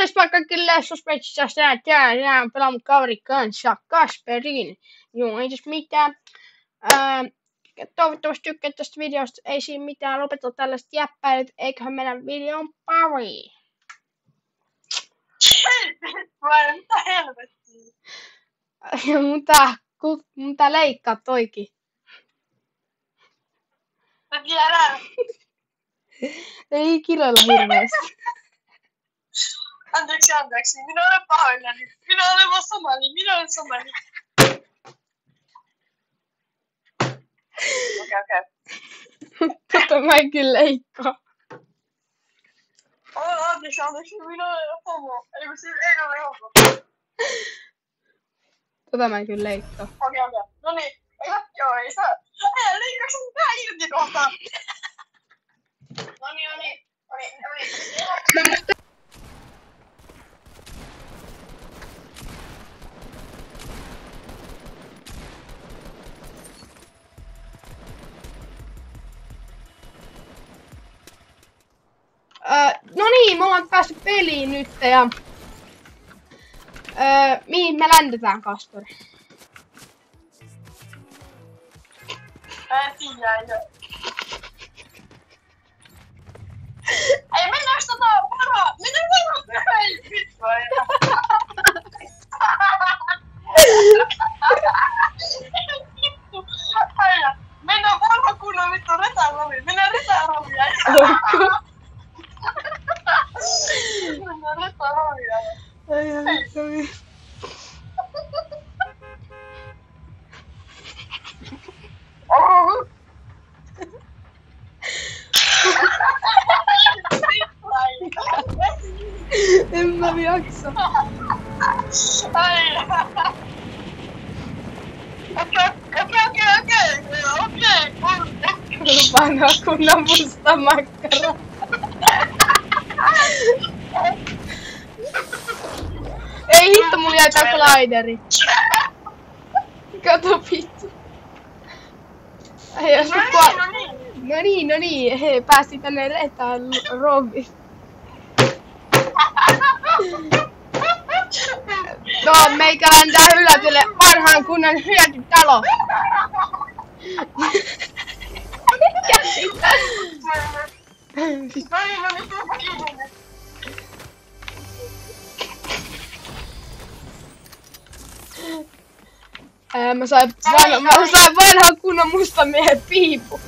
Morjens vaikka kyllä suspetsissa täällä pelaa mun kaverin kanssa Kasperin. Joo, ei tässä mitään. Toivottavasti tykkäät tästä videosta. Ei siinä mitään, lopeta tällaiset jäppäilyt. Eiköhän mennä videon pariin. Mitä helvettiä? Mun tää leikkaa toikin. Mä tiedän. Ei kiroilla hirveästi. Anteeksi. Minä olen pahoillani. Minä olen vaan samani. Okei. Tota mä en kyllä leikkaa. Anteeksi. Minä olen homo. Ei ole homo. Tota mä en kyllä leikkaa. Okei. Noniin. Ei saa. Ei leikkaaks mun pää irti kohta. Noniin. No niin, me ollaan päästy peliin nyt ja... mihin me ländetään, Kasperi? Mä en tiedä. Ei mennääks varaa? Mennään varaa? Ei vittu ei. Vittu. Aina. Mennään varmaan kunnon vittu retäroviin. Mennään retäroviin. Mennään retäroviin. Ai. En mä jaksa. Ai. Okei. Vanha kunnon musta makkara. Ei hitto, mulla jäi tää glideri. Kato vittu. Ei jos No niin. Hei, päästiin tänne retaan roviin. No, meikä ländää ylätylle vanhaan kunnan hyötytalo. Mikä sitä? Mä sain vanhan kunnon mustan miehen piipu.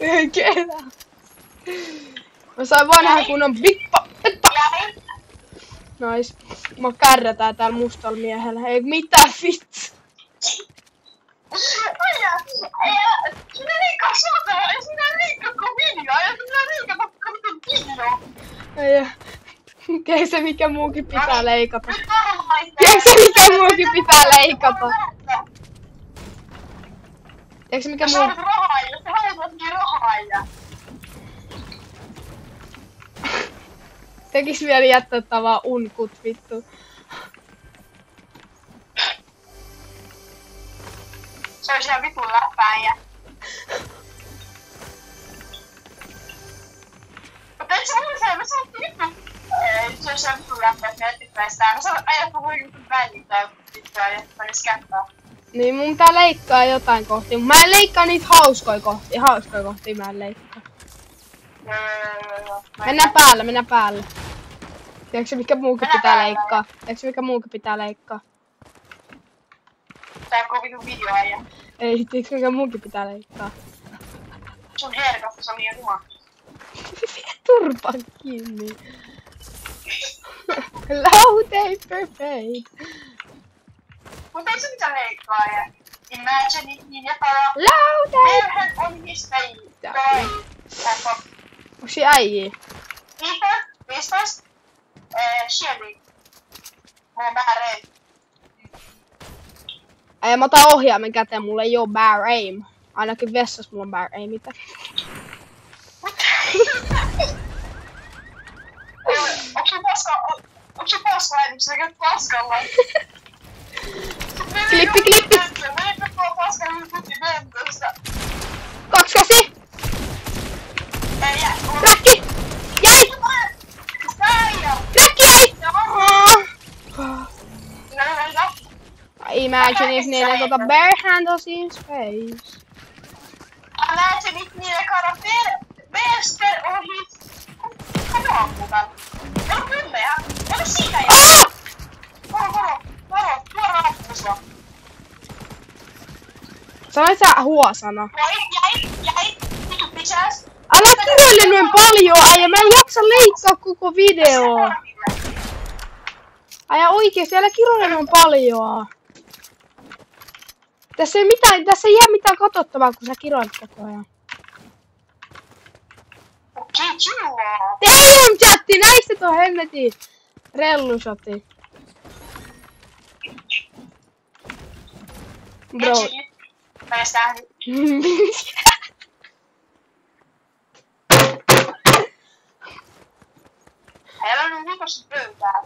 Ei kerää. Mä sain vanhan kunnon pippa. Nois. Mä kärrätään täällä mustalla miehellä. Ei mitään vittu. Sinä liikaa suuta. Ei sinä liikaa kuin video. Ei sinä liikaa kuin video. Ei. Tiedätkö se mikä muukin pitää leikata? Tiedätkö se mikä muukin pitää leikata? Tiedätkö mikä muu... Jos sä haluat rahaajia. Tekis vielä jättää vaan unkut vittu. Se olisi ihan vitun läppäijä. Mutta et sä mulle sanoa, mä sanoin vittu. Se olisi ihan vitun läppäijä, että me ettipäistään. Mä sanoin ajat mun vitun välittää vittua ja panis kättää. Niin mun pitää leikkaa jotain kohti. Mä en leikkaa niitä hauskoja kohti mä en leikkaa. Joo. Mennään päälle. Tiedätkö mikä muukin pitää leikkaa? Tää on vitun videoaija. Ei, tiedätkö mikä muukin pitää leikkaa? Sun herkastus on niin ruma. Turpaan kiinni. Loud perfect. Mutta ei se mitään leikkaaja. Imagine it niin jäpälä. Loud Meillähän on mistä ei. Onks se äijii? 15. Shelly. Mulla on vähän rein. Ei, mä otan ohjaimen käteen, mulla ei oo bar aim. Ainakin vessassa mulla on bar aimita. Onks se paska äidiksi? Sä käyt paskalla. Klippi! Menikö tuo paska hypytti mentöstä? 2 käsi! Imagine if niillä bare handles in space. Imagine if niillä kato Berster ohi. Kato ammutaan. Elo kyllä ihan. Elo siinä ihan. Varo ampusua. Sanoit sä huosana? Jäi. Vitu pitäis. Älä kirjoile noin paljon, äijä. Mä en jaksa leikkaa koko videoa. Äijä oikeesti, älä kirjoile noin paljon. Tässä ei jää mitään katsottavaa, kun sä kiroilet koko ajan. Okei, kyllä. Damn chatti, näistä tuo hemmetin rellushotti. Bro. Päästään. Älä nyt rikosta pöytää.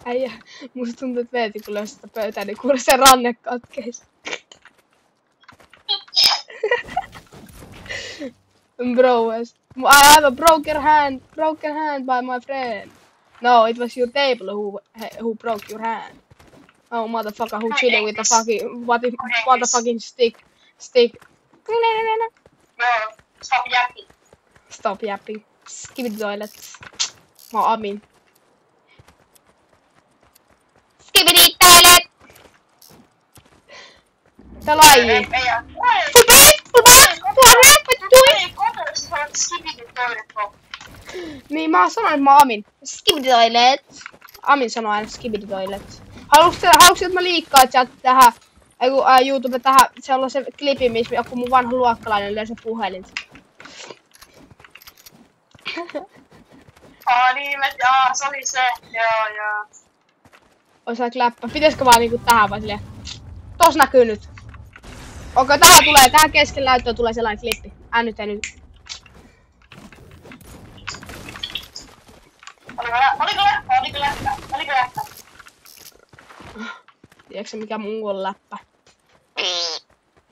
Äijä, musta tuntuu, että Veeti kun löysi sitä pöytää, niin kuule se ranne katkeisi. Bro, I have a broken hand by my friend. No, it was your table who broke your hand. Oh, motherfucker, who chilling with the fucking what the fucking stick? No, stop yapping. Stop yapping. Skip the toilet. Mä oon Amin. Skibidi toilet! Tää laji. Niin mä sanoin, että mä oon Amin. Skibidi toilet. Amin sanoo aina skibidi toilet. Haluatko että mä liikkaan chat tähän, YouTube tähän sellaisen klipin, missä joku mun vanha luokkalainen löysi puhelin. Niin, se oli se, joo. Osaat läppä. Pitäisikö vaan niinku tähän vai silleen? Tos näkyy nyt. Okei, tähän kesken näyttöön tulee sellainen klippi. Nyt ei nyt. Oliko läppä? Tiedätkö mikä muu on läppä?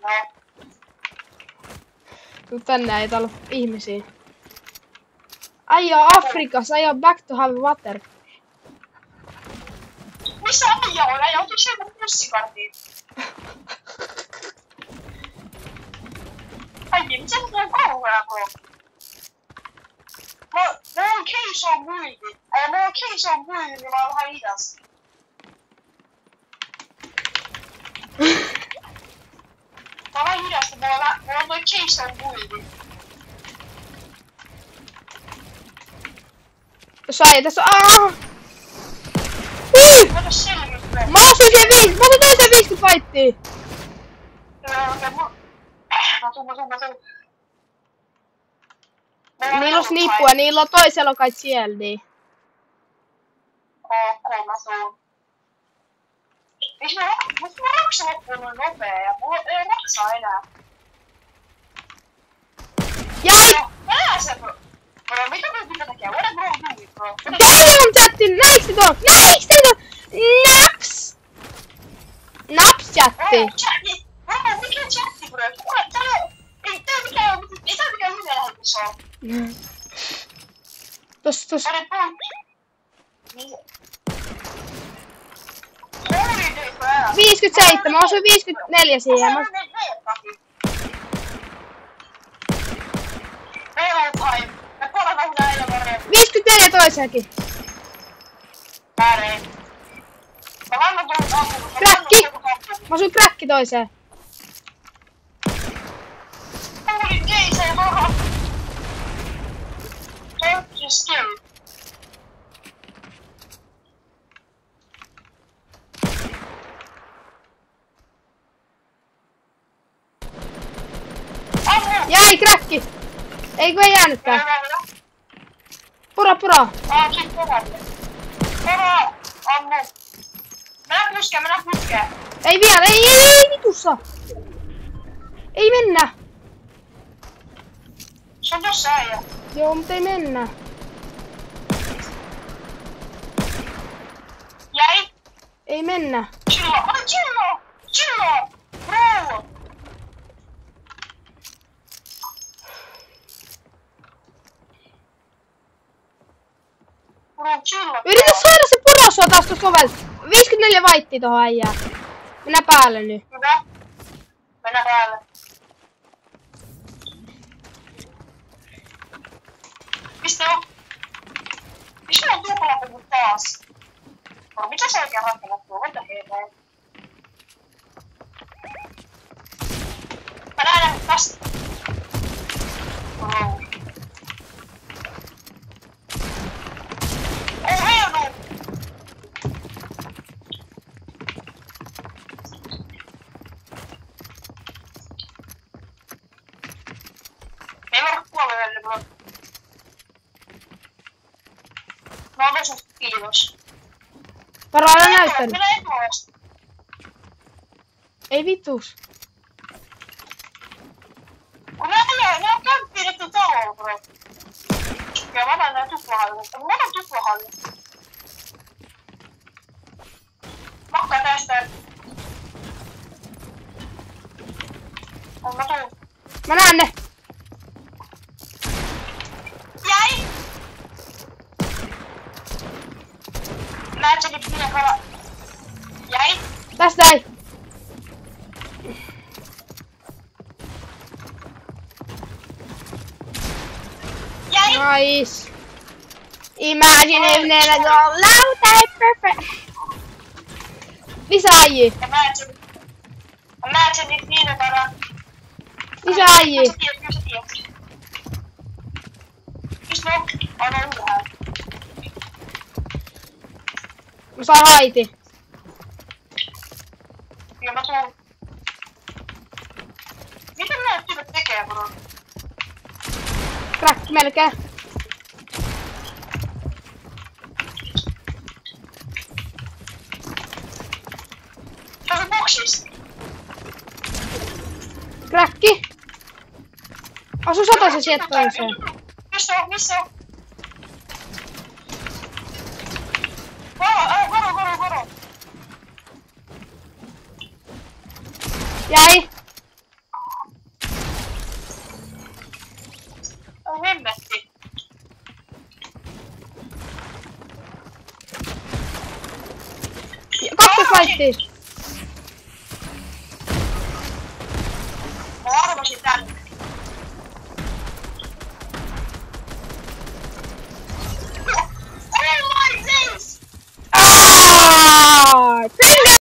No. Tuu tänne, ei täällä ole ihmisiä. Äijä on Afrikassa, äijä on back to have water. Missä äijä on? Äijä otiko se joku bussikartiin? Äijä, mitä nyt on kauheaa, bro? Mä oon keison muihin. Äijä, mä oon keison muihin, niin mä oon vähän hidas. Mä oon vähän hidasta, mä oon noin keison muihin. Tässä on... Mä osuin siihen 5! Mä otan täyteen 50 fightia! Mä tuun. Niillä on snippuja, niillä on toisella kai siellä, niin. Ok, mä tuun. Miksi mä raksa loppuun noin nopea ja mulla ei raksaa enää. Jäi! Älä se bro! Bro, mitä me pitää tekee? What a bro doing, bro? Damn chatti! Näikö tuon? Naps chatti! Chatti! Bro, mikä chatti, bro? Kuule, ei tää mikään hyvä lähetys oo. Tossa. What a bro? Niin. Holy day, bro! 57, mä osuin 54 siihen. Time. Me palataan sitä eilen varmaan. 54 toiseenkin. Väärin. Mä vannan tullut ampuun. Kräkki! Mä osuin kräkki toiseen. Holy day, se ei varmaan. Don't scary. Jäi kräkki! Eikö ei jäänytkään? Pura! Sit poralle. Ammu. Mennä puskeen. Ei vielä, ei vitussa! Ei mennä! Se on tossa äijä. Joo, mutta ei mennä. Jäi. Ei mennä. Chillo! Bro! Chillo. Yritä saada se porosua taas tuossa ovella. 54 vaittia tohon äijää. Mennä päälle nyt. Hyvä. Mennä päälle. Mistä on? Mistä on tupla taas? No, mitä se oikein rakennettu? Mitä heitä? Mä näen tästä. Oh. Oh, heilu! Ei voida puolelle, bro. No on tosi kiitos. Varo, älä näyttänyt. Minä etuosta. Ei vitus. Kun ne on kämppiidetty talolla, bro. Ja mä näen tuplahallista. Mä näen tuplahallista. Makkaa tästä. On mä tuun. Mä näen ne. Jäi! Näet sen nyt minä kala. Jäi! Tästä ei. Jäi! Nice. Imagine if never go loud type perfect. Lisää äijii. Ja näet sen nyt niitä kala. Lisää äijii. Kyllä sä tiedät. Mistä on? Aina ylhäällä. Mä saan haiti. Kyllä mä tuun. Miten näet tytöt tekee, bro? Crack melkein. Se on se boksis. Crackki. Asu sataisen sieltä toiseen. Missä on? Varo. Jäi. On hemmetti. Kakkos laittiin. Mä arvasin tänne.